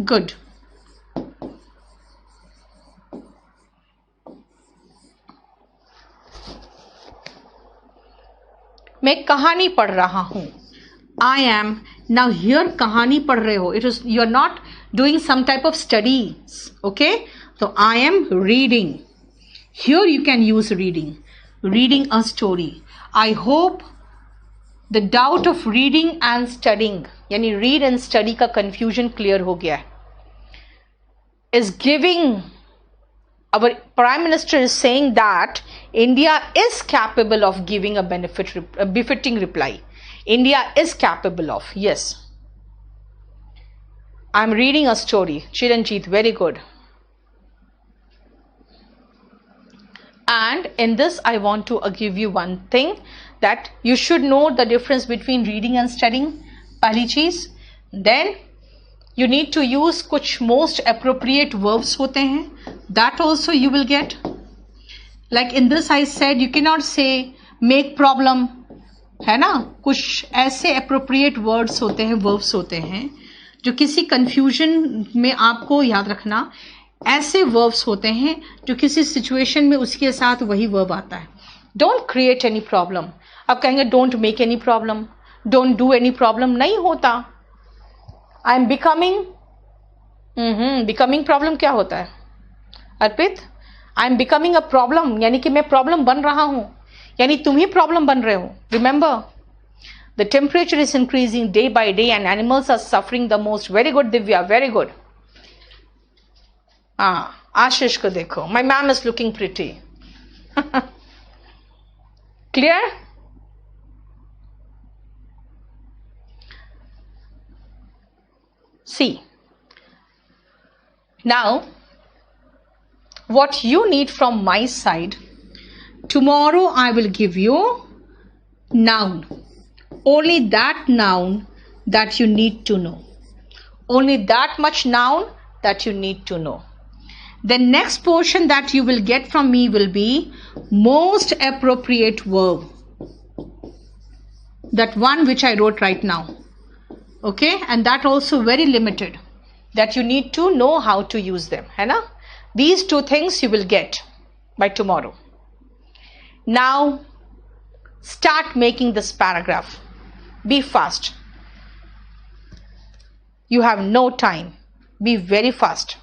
Good. मैं कहानी पढ़ रहा हूं. I am. Now here कहानी पढ़ रहे हो. It is, you are not doing some type of studies. Okay? So I am reading. Here you can use reading. Reading a story. I hope the doubt of reading and studying, यानी read and study का confusion clear हो गया है. Is giving, our Prime Minister is saying that India is capable of giving a befitting reply. India is capable of, yes. I'm reading a story. Chiranjeet, very good. And in this, I want to give you one thing, that you should know the difference between reading and studying. पहली चीज. Then you need to use कुछ most appropriate verbs होते हैं. That also you will get. Like in this I said, you cannot say make problem, है ना. कुछ ऐसे appropriate words होते हैं, verbs होते हैं, जो किसी confusion में आपको याद रखना. ऐसे verbs होते हैं जो किसी situation में उसके साथ वही verb आता है. Don't create any problem. आप कहेंगे don't make any problem, don't do any problem. नहीं होता. I am becoming. becoming problem क्या होता है अर्पित? I am becoming a problem, यानी कि मैं problem बन रहा हूं, यानी तुम ही problem बन रहे हो. Remember, the temperature is increasing day by day and animals are suffering the most. Very good Divya, very good. आशीष को देखो. My ma'am is looking pretty. Clear? See, now what you need from my side, tomorrow I will give you noun. Only that noun that you need to know. Only that much noun that you need to know. The next portion that you will get from me will be most appropriate verb. That one which I wrote right now. Okay? And that also very limited. That you need to know how to use them. है ना? These two things you will get by tomorrow. Now, start making this paragraph. Be fast. You have no time. Be very fast.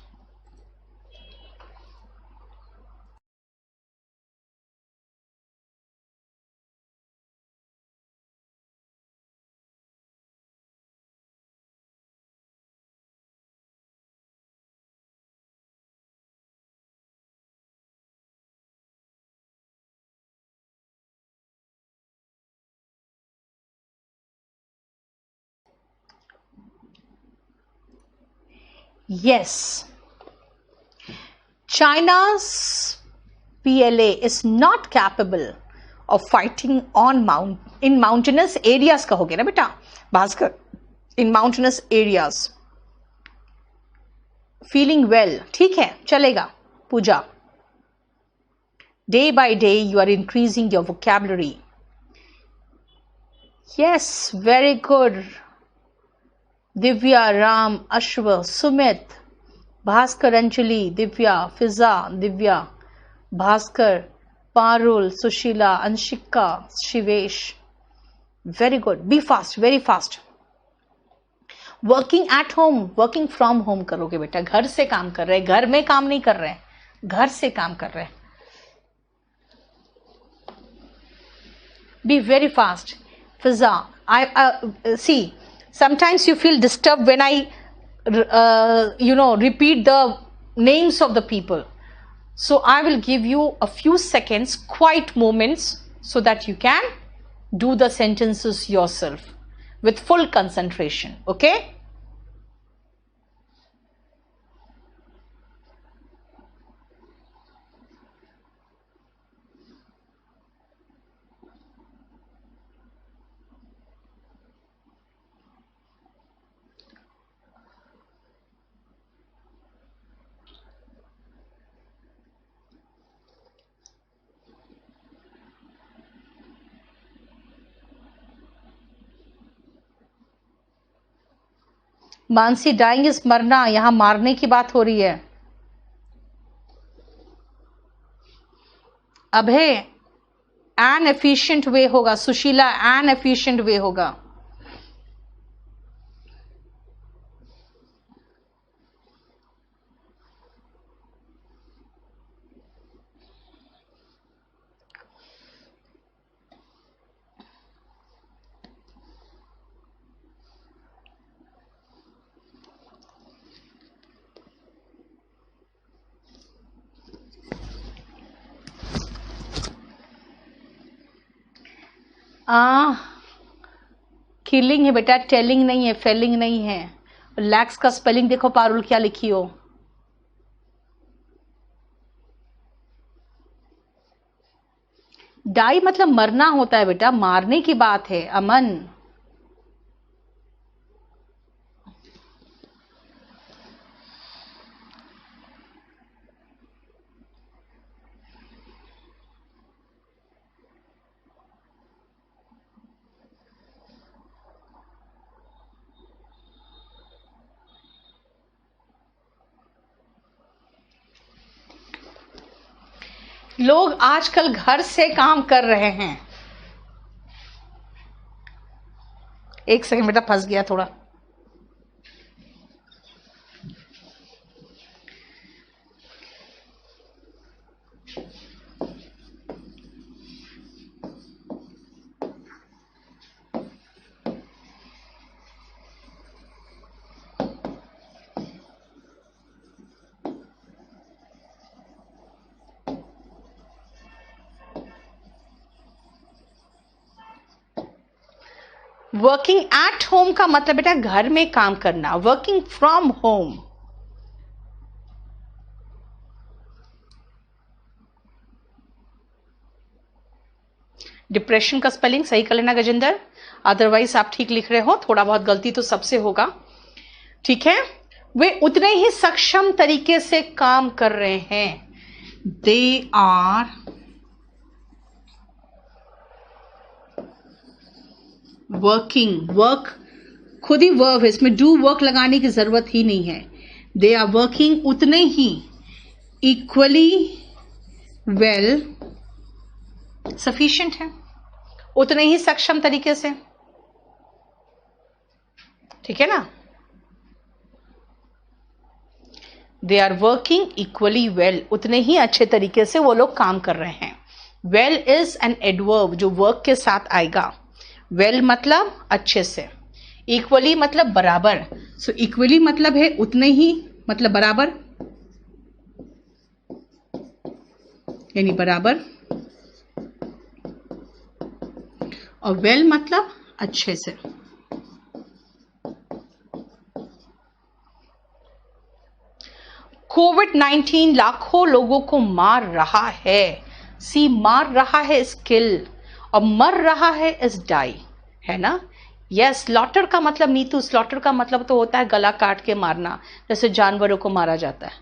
Yes, China's PLA is not capable of fighting on in mountainous areas. कहोगे ना बेटा Bhaskar, in mountainous areas. Feeling well, ठीक है, चलेगा. पूजा, day by day you are increasing your vocabulary. Yes, very good. Divya, Ram, Ashwa, Sumit, Bhaskar, Anjali, Divya, Fiza, Divya, Bhaskar, Parul, Sushila, Anshika, Shivesh. Very good. Be fast, very fast. Working at home, working from home करोगे बेटा. घर से काम कर रहे हैं, घर में काम नहीं कर रहे हैं, घर से काम कर रहे हैं. Be very fast. Fiza, I see. Sometimes you feel disturbed when I, repeat the names of the people. So I will give you a few seconds, quiet moments, so that you can do the sentences yourself with full concentration. Okay? Mansi, dying is मरना, यहां मारने की बात हो रही है। अभय, N efficient way होगा। Sushila, N efficient way होगा। किलिंग है बेटा, टेलिंग नहीं है, फेलिंग नहीं है। लैक्स का स्पेलिंग देखो पारुल क्या लिखी हो। डाई मतलब मरना होता है बेटा, मारने की बात है। अमन, लोग आजकल घर से काम कर रहे हैं। एक सेकंड बेटा, फंस गया थोड़ा। वर्किंग एट होम का मतलब बेटा घर में काम करना। वर्किंग फ्रॉम होम, डिप्रेशन का स्पेलिंग सही कर लेना गजेंद्र, अदरवाइज आप ठीक लिख रहे हो, थोड़ा बहुत गलती तो सबसे होगा। ठीक है, वे उतने ही सक्षम तरीके से काम कर रहे हैं। दे आर वर्किंग, वर्क खुद ही वर्ब है, इसमें डू वर्क लगाने की जरूरत ही नहीं है। दे आर वर्किंग उतने ही, इक्वली वेल, सफिशिएंट है, उतने ही सक्षम तरीके से। ठीक है ना। They are working equally well, उतने ही अच्छे तरीके से वो लोग काम कर रहे हैं। वेल इज एन एडवर्ब जो वर्क के साथ आएगा। वेल मतलब अच्छे से, इक्वली मतलब बराबर। सो इक्वली मतलब है उतने ही, मतलब बराबर, यानी बराबर। और वेल मतलब अच्छे से। कोविड-19 लाखों लोगों को मार रहा है। सी, मार रहा है इज किल, और मर रहा है इज डाई, है ना। यस, स्लॉटर का मतलब, नीतू, स्लॉटर का मतलब तो होता है गला काट के मारना, जैसे जानवरों को मारा जाता है।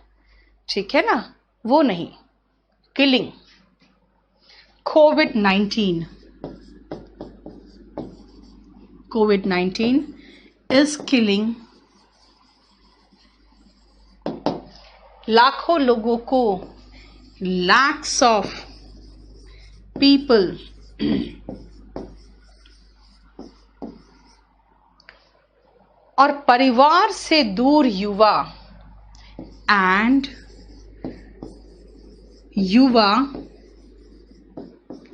ठीक है ना, वो नहीं, किलिंग। कोविड-19 इज किलिंग लाखों लोगों को, lakhs of people, और परिवार से दूर युवा, एंड युवा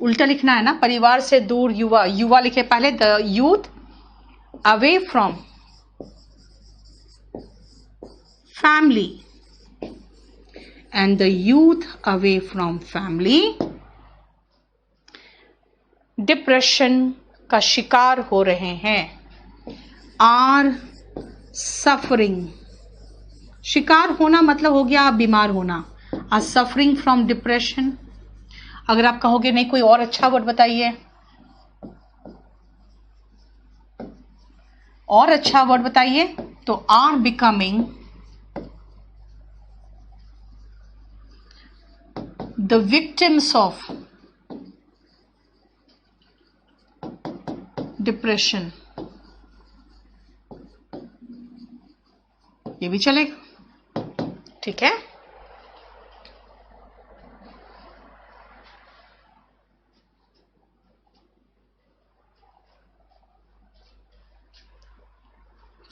उल्टा लिखना है ना, परिवार से दूर युवा, युवा लिखे पहले, the youth away from family, and the youth away from family depression का शिकार हो रहे हैं। आर सफरिंग, शिकार होना मतलब हो गया बीमार होना। Are suffering from depression. अगर आप कहोगे नहीं कोई और अच्छा वर्ड बताइए, और अच्छा वर्ड बताइए, तो are becoming the victims of depression. ये भी चलेगा, ठीक है।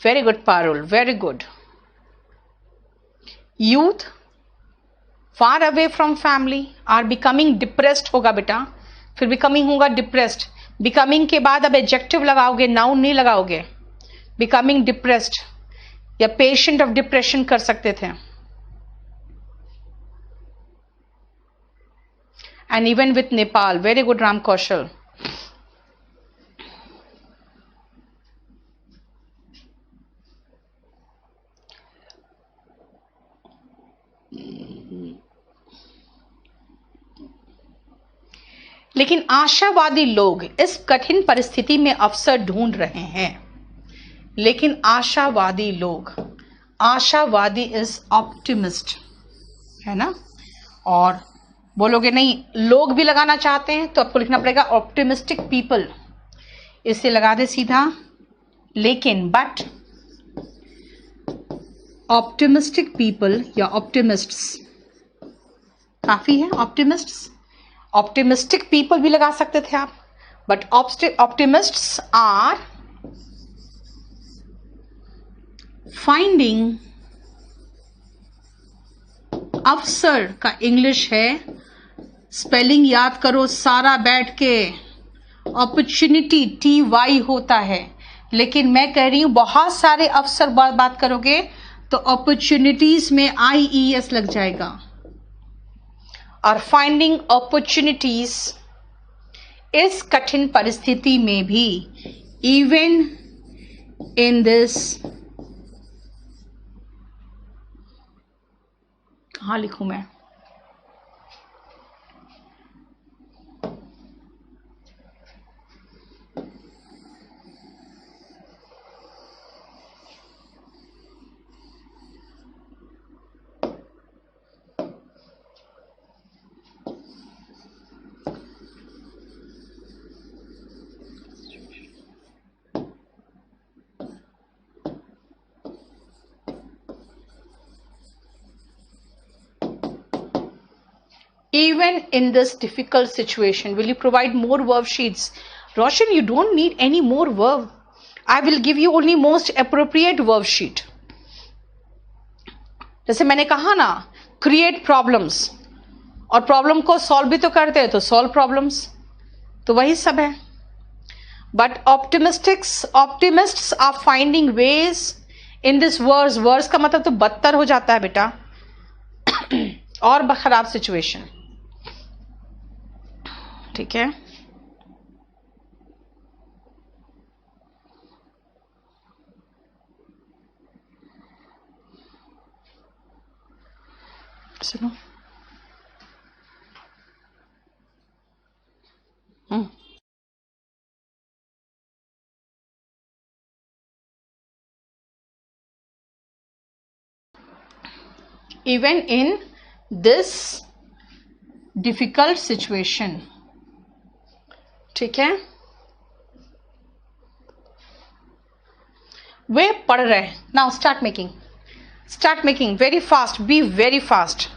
Very good Parul, very good. Youth far away from family are becoming depressed होगा बेटा, फिर बिकमिंग होगा डिप्रेस्ड। बिकमिंग के बाद अब एडजेक्टिव लगाओगे, नाउन नहीं लगाओगे। बिकमिंग डिप्रेस्ड या पेशेंट ऑफ डिप्रेशन कर सकते थे। And even with Nepal, very good Ram Kaushal. लेकिन आशावादी लोग इस कठिन परिस्थिति में अवसर ढूंढ रहे हैं। लेकिन आशावादी लोग, आशावादी इज ऑप्टिमिस्ट, है ना। और बोलोगे नहीं लोग भी लगाना चाहते हैं तो आपको लिखना पड़ेगा ऑप्टिमिस्टिक पीपल, इसे लगा दे सीधा। लेकिन बट ऑप्टिमिस्टिक पीपल या ऑप्टिमिस्ट्स काफी है। ऑप्टिमिस्ट्स, ऑप्टिमिस्टिक पीपल भी लगा सकते थे आप, बट ऑप्टिमिस्ट्स आर फाइंडिंग, अवसर का इंग्लिश है, स्पेलिंग याद करो सारा बैठ के, अपॉर्चुनिटी TY होता है। लेकिन मैं कह रही हूं बहुत सारे अवसर बात करोगे तो अपॉर्चुनिटीज में IES लग जाएगा। और फाइंडिंग अपॉर्चुनिटीज इस कठिन परिस्थिति में भी, इवन इन दिस, कहां लिखूं मैं, even in this difficult situation, will you provide more verb sheets? Roshan, you don't need any more verb. I will give you only most appropriate verb sheet. जैसे मैंने कहा ना, create problems, और problem को solve भी तो करते हैं, तो सॉल्व प्रॉब्लम्स, तो वही सब है। But optimists are finding ways in this verse. Verse का मतलब तो बदतर हो जाता है बेटा, और खराब सिचुएशन, ठीक है। सुनो, even in this difficult situation, ठीक है। वे पढ़ रहे हैं। Now start making very fast, be very fast.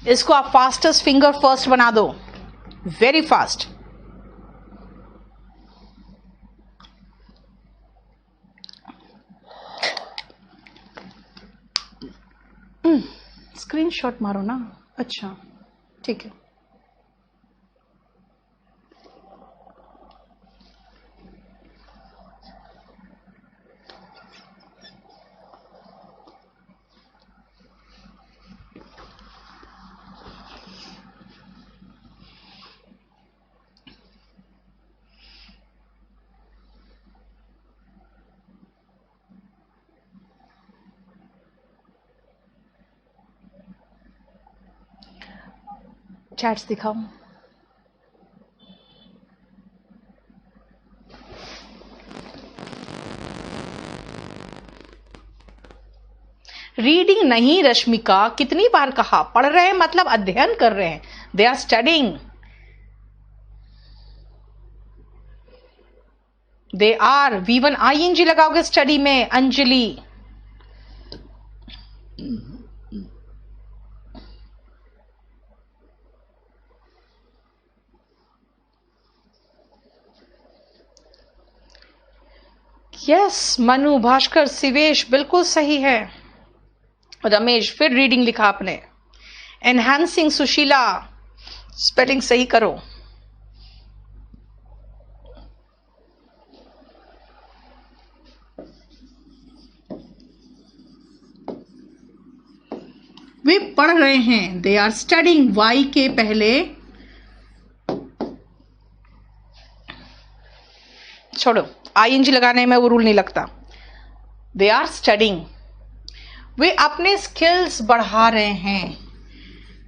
इसको आप फास्टेस्ट फिंगर फर्स्ट बना दो, वेरी फास्ट। स्क्रीनशॉट मारो ना, अच्छा ठीक है। चैट्स दिखाओ। रीडिंग नहीं रश्मिका, कितनी बार कहा, पढ़ रहे हैं मतलब अध्ययन कर रहे हैं, they are studying. They are, V1 ING लगाओगे स्टडी में, अंजलि। यस मनु, भास्कर, शिवेश, बिल्कुल सही है। रमेश, फिर रीडिंग लिखा आपने। एनहांसिंग, सुशीला, स्पेलिंग सही करो। वे पढ़ रहे हैं, दे आर स्टडिंग, वाई के पहले छोड़ो, ING लगाने में वो रूल नहीं लगता। दे आर स्टडिंग, वे अपने स्किल्स बढ़ा रहे हैं।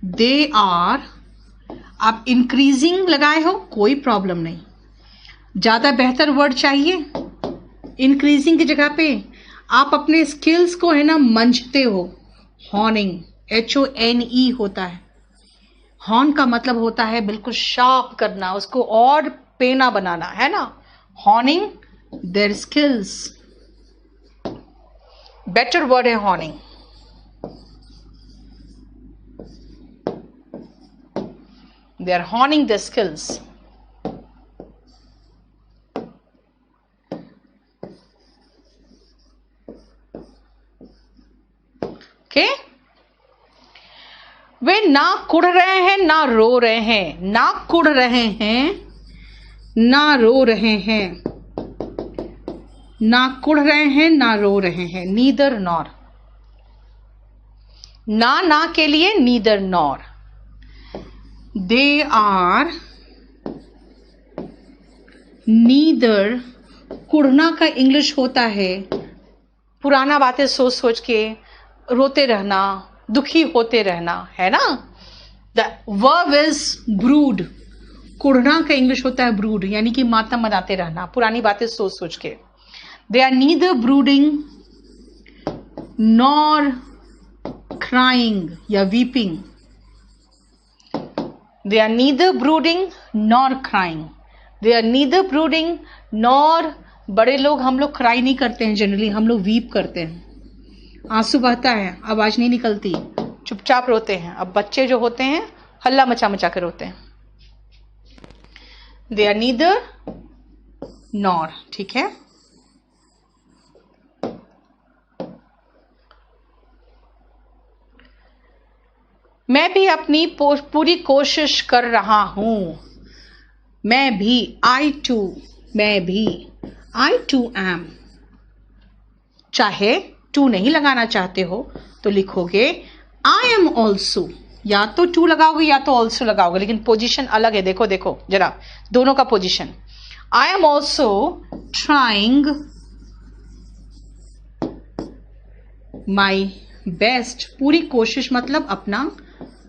दे आर, आप इंक्रीजिंग लगाए हो, कोई प्रॉब्लम नहीं। ज्यादा बेहतर वर्ड चाहिए इंक्रीजिंग की जगह पे, आप अपने स्किल्स को है ना मंझते हो। हॉर्निंग, HONE होता है। हॉर्न का मतलब होता है बिल्कुल शार्प करना, उसको और पेना बनाना, है ना। Honing their skills, better word है honing. They are honing their skills. Okay? वे ना कुढ़ रहे हैं ना रो रहे हैं। ना कुढ़ रहे हैं ना रो रहे हैं। ना कुढ़ रहे हैं ना रो रहे हैं। Neither nor. ना के लिए neither nor. They are neither, कुढ़ना का इंग्लिश होता है पुराना बातें सोच सोच के रोते रहना, दुखी होते रहना, है ना। The verb is brood. कुढ़ना का इंग्लिश होता है brood, यानी कि मातम मनाते रहना, पुरानी बातें सोच सोच के। They are neither brooding nor crying या weeping. They are neither brooding nor crying. They are neither brooding nor, बड़े लोग हम लोग क्राई नहीं करते हैं जनरली, हम लोग वीप करते हैं। आंसू बहता है, आवाज नहीं निकलती, चुपचाप रोते हैं। अब बच्चे जो होते हैं हल्ला मचा मचा के रोते हैं। They are neither nor, ठीक है। मैं भी अपनी पूरी कोशिश कर रहा हूं। मैं भी, I too, मैं भी, I too am। चाहे to नहीं लगाना चाहते हो तो लिखोगे I am also, या तो to लगाओगे या तो also लगाओगे, लेकिन पोजीशन अलग है। देखो देखो जरा दोनों का position. I am also trying my best, पूरी कोशिश मतलब अपना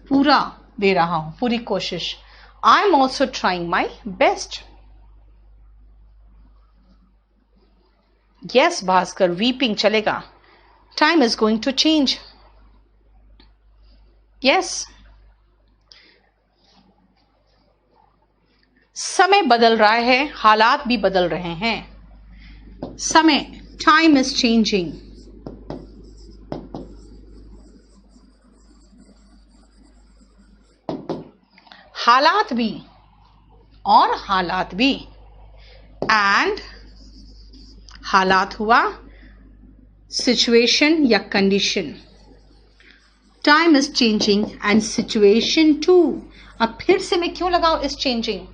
पूरा दे रहा हूं, पूरी कोशिश। I am also trying my best. Yes, Bhaskar, weeping चलेगा। Time is going to change. Yes. समय बदल रहा है, हालात भी बदल रहे हैं। समय, time is changing. हालात भी और हालात भी, एंड हालात हुआ सिचुएशन या condition. Time is changing and situation too. अब फिर से मैं क्यों लगाऊं is changing?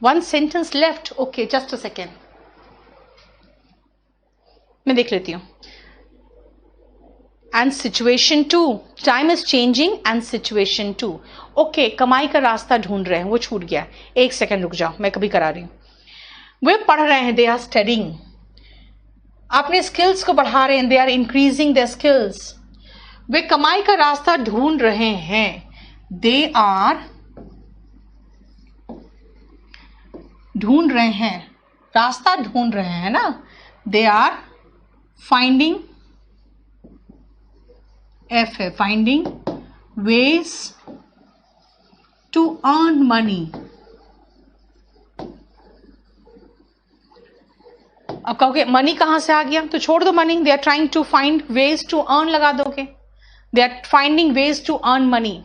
One sentence left. Okay, just a second, मैं देख लेती हूं। And situation too, time is changing and situation too. Okay, कमाई का रास्ता ढूंढ रहे हैं, वो छूट गया। एक सेकंड रुक जाओ, मैं कभी करा रही हूं। वे पढ़ रहे हैं, दे आर स्टडिंग, अपने स्किल्स को बढ़ा रहे हैं, they are increasing their skills. वे कमाई का रास्ता ढूंढ रहे हैं, दे आर ढूंढ रहे हैं, रास्ता ढूंढ रहे हैं ना, दे आर फाइंडिंग, F है finding, ways to earn money. अब कहोगे मनी कहां से आ गया, तो छोड़ दो money. They are trying to find ways to earn लगा दोगे. They are finding ways to earn money.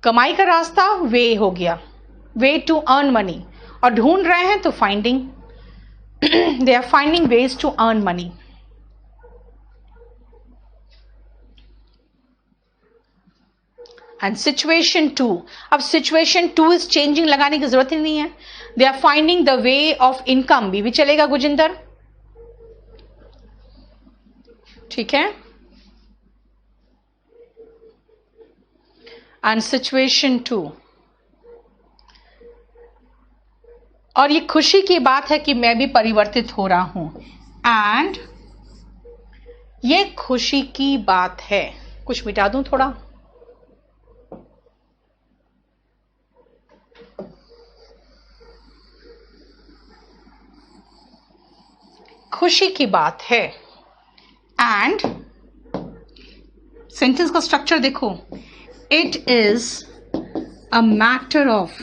कमाई का रास्ता वे हो गया, वे टू अर्न मनी. और ढूंढ रहे हैं तो finding. They are finding ways to earn money. And situation 2. अब सिचुएशन 2 इज चेंजिंग लगाने की जरूरत ही नहीं है. They are finding the way of income. भी चलेगा गुजिंदर, ठीक है. And situation 2. और ये खुशी की बात है कि मैं भी परिवर्तित हो रहा हूं. एंड ये खुशी की बात है. कुछ मिटा दूं थोड़ा. खुशी की बात है. एंड सेंटेंस का स्ट्रक्चर देखो. It is a matter of,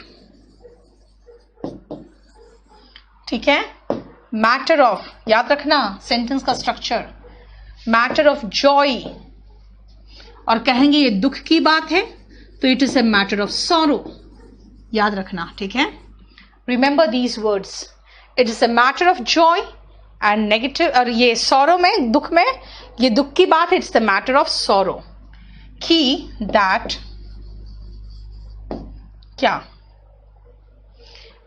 ठीक है. मैटर ऑफ, याद रखना सेंटेंस का स्ट्रक्चर. Matter of Joy. और कहेंगे ये दुख की बात है तो it is a matter of sorrow. याद रखना, ठीक है. Remember these words. It is a matter of Joy and negative, और ये सॉरो में, दुख में, ये दुख की बात है. It's the matter of sorrow. की दैट, क्या,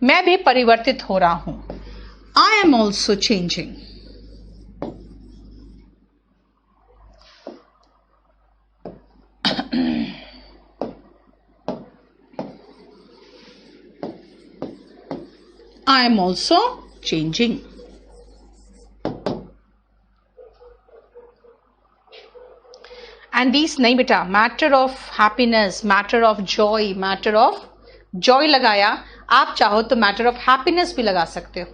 मैं भी परिवर्तित हो रहा हूं. I am also changing. I am also changing. And these नहीं बेटा, matter of happiness, matter of Joy, matter of Joy लगाया. आप चाहो तो मैटर ऑफ हैप्पीनेस भी लगा सकते हो,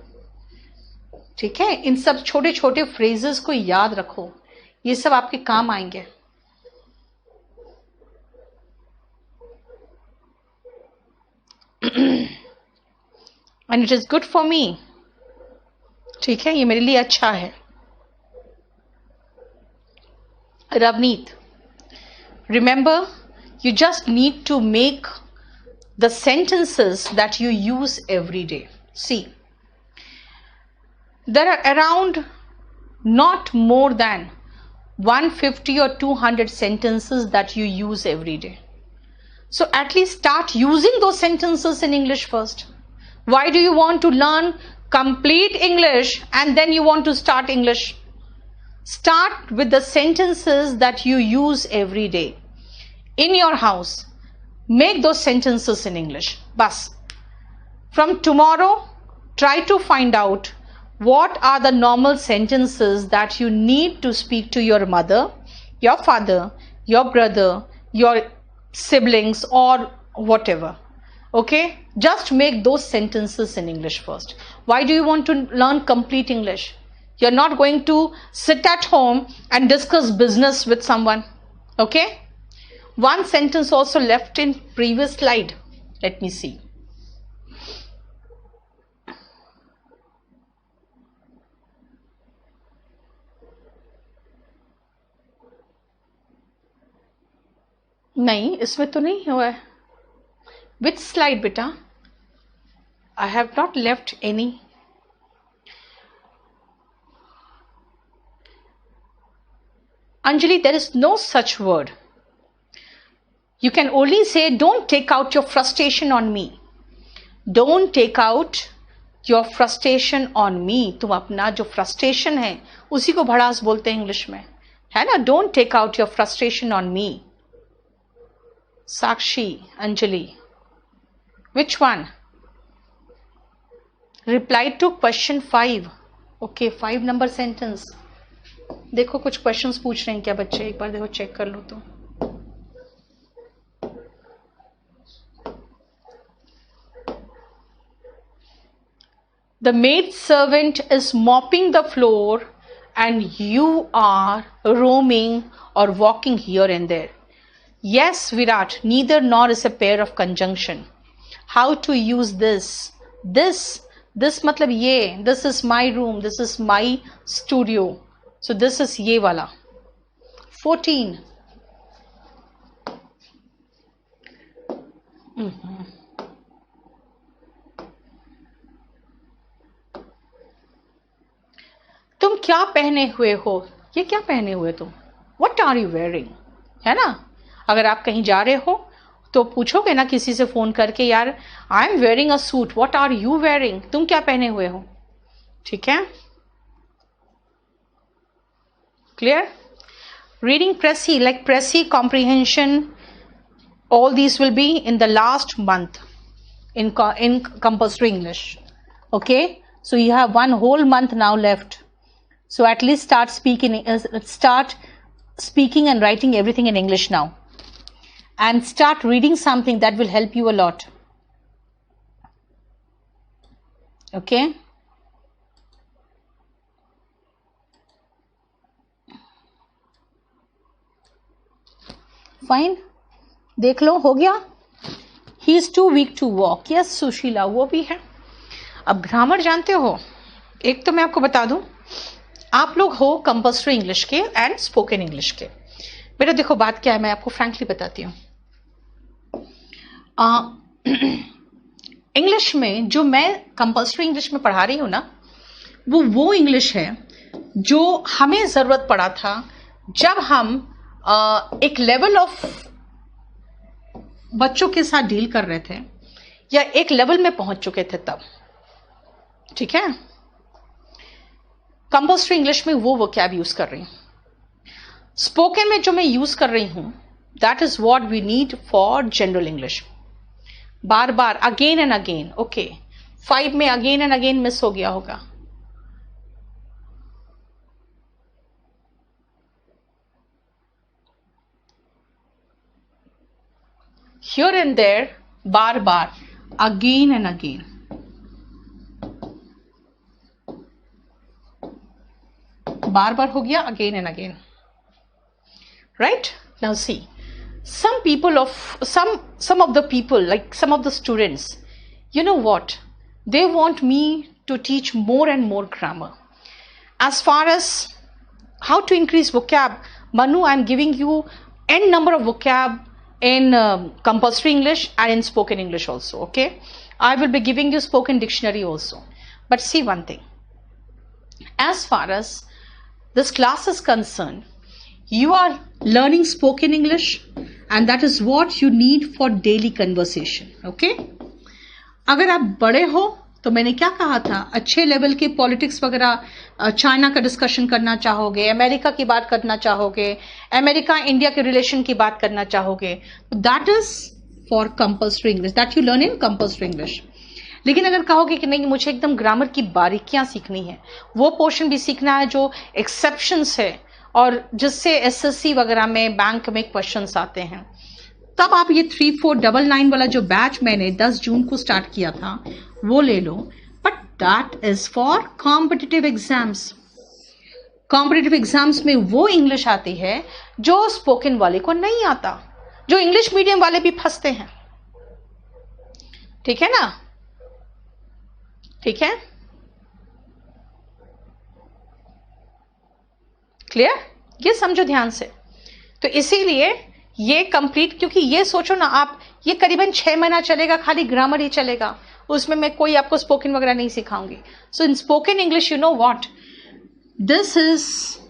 ठीक है. इन सब छोटे छोटे फ्रेजेस को याद रखो, ये सब आपके काम आएंगे. And it is good for me, ठीक है. ये मेरे लिए अच्छा है. Ravneet, remember, you just need to make the sentences that you use every day. See, there are around not more than 150 or 200 sentences that you use every day. So at least start using those sentences in English first. Why do you want to learn complete English and then you want to start English? Start with the sentences that you use every day. In your house, make those sentences in English. Bas. From tomorrow, try to find out what are the normal sentences that you need to speak to your mother, your father, your brother, your siblings, or whatever. Okay? Just make those sentences in English first. Why do you want to learn complete English? You're not going to sit at home and discuss business with someone. Okay? One sentence also left in previous slide. Let me see. नहीं, इसमें तो नहीं हुआ है. Which slide बेटा? I have not left any. Anjali, there is no such word. You can only say, don't take out your frustration on me. Don't take out your frustration on me. तुम अपना जो frustration है उसी को भड़ास बोलते हैं इंग्लिश में, है ना. Don't take out your frustration on me. Sakshi, Anjali, which one? Reply to question 5. Okay, 5 number sentence. देखो कुछ क्वेश्चंस पूछ रहे हैं क्या बच्चे, एक बार देखो, चेक कर लो. तो the maid servant is mopping the floor and you are roaming or walking here and there. Yes, Virat, neither nor is a pair of conjunction. How to use this? This matlab ye. This is my room. This is my studio. So this is ye wala. 14. तुम क्या पहने हुए हो? ये क्या पहने हुए तुम? What are you wearing? है ना? अगर आप कहीं जा रहे हो तो पूछोगे ना किसी से फोन करके, यार I am wearing a suit, what are you wearing? तुम क्या पहने हुए हो? ठीक है, clear? Reading precis, like precis, comprehension, all these will be in the last month in compulsory English. Okay, so you have one whole month now left, so at least start speaking and writing everything in English now, and start reading something that will help you a lot. Okay, fine, देख लो, हो गया. He is too weak to walk. Yes, Sushila, वो भी है. अब grammar जानते हो, एक तो मैं आपको बता दूं, आप लोग हो कंपल्सरी इंग्लिश के एंड स्पोकन इंग्लिश के. बेटा देखो बात क्या है, मैं आपको फ्रैंकली बताती हूँ. इंग्लिश में जो मैं कंपल्सरी इंग्लिश में पढ़ा रही हूँ ना, वो इंग्लिश है जो हमें जरूरत पड़ा था जब हम एक लेवल ऑफ बच्चों के साथ डील कर रहे थे, या एक लेवल में पहुंच चुके थे तब. ठीक है, कंपल्सरी इंग्लिश में वो कैब यूज कर रही हूं. स्पोकन में जो मैं यूज कर रही हूं, that is what we need for general English. बार बार, अगेन एंड अगेन. ओके, 5 में अगेन एंड अगेन मिस हो गया होगा. Here and there, bar bar, again and again. बार बार हो गया, again and again. Right? Now see, some of the people, like some of the students, you know what? They want me to teach more and more grammar. As far as how to increase vocab, Manu, I'm giving you n number of vocab in compulsory English and in spoken English also. Okay, I will be giving you spoken dictionary also. But see one thing, as far as this class is concerned, you are learning spoken English, and that is what you need for daily conversation. Okay, अगर आप बड़े हो तो मैंने क्या कहा था, अच्छे लेवल के पॉलिटिक्स वगैरह, चाइना का डिस्कशन करना चाहोगे, अमेरिका की बात करना चाहोगे, अमेरिका इंडिया के रिलेशन की बात करना चाहोगे, that is for compulsory English, that you learn in compulsory English. लेकिन अगर कहोगे कि नहीं मुझे एकदम ग्रामर की बारीकियां सीखनी है, वो पोर्शन भी सीखना है जो एक्सेप्शंस है और जिससे एसएससी वगैरह में, बैंक में क्वेश्चंस आते हैं, तब आप ये 3499 वाला जो बैच मैंने 10 जून को स्टार्ट किया था वो ले लो. But that is for competitive exams. Competitive exams में वो इंग्लिश आती है जो स्पोकन वाले को नहीं आता, जो इंग्लिश मीडियम वाले भी फंसते हैं. ठीक है ना? ठीक है, क्लियर? ये समझो ध्यान से. तो इसीलिए ये कंप्लीट, क्योंकि ये सोचो ना आप, ये करीबन 6 महीना चलेगा, खाली ग्रामर ही चलेगा, उसमें मैं कोई आपको स्पोकन वगैरह नहीं सिखाऊंगी. So in spoken English, you know what, this is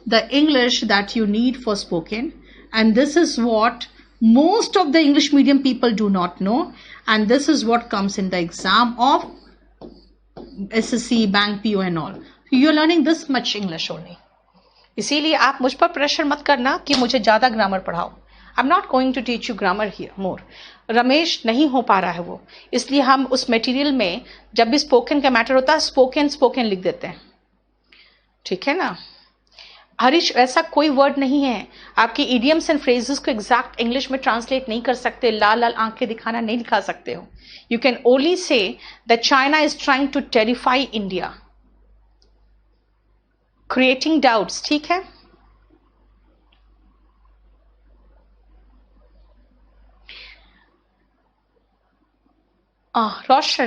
the English that you need for spoken, and this is what most of the English medium people do not know, and this is what comes in the exam of SSC, bank, PO and all. So you are learning this much English only. इसीलिए आप मुझ पर pressure मत करना कि मुझे ज्यादा grammar पढ़ाओ. I am not going to teach you grammar here more. Ramesh नहीं हो पा रहा है वो, इसलिए हम उस मटेरियल में जब भी स्पोकन का मैटर होता है स्पोकन लिख देते हैं. ठीक है ना? हरीश, ऐसा कोई वर्ड नहीं है, आपके इडियम्स एंड फ्रेजेस को एग्जैक्ट इंग्लिश में ट्रांसलेट नहीं कर सकते, लाल लाल आंखें दिखाना नहीं दिखा सकते हो. You can only see that China is trying to terrify India, creating doubts. ठीक है, रोशन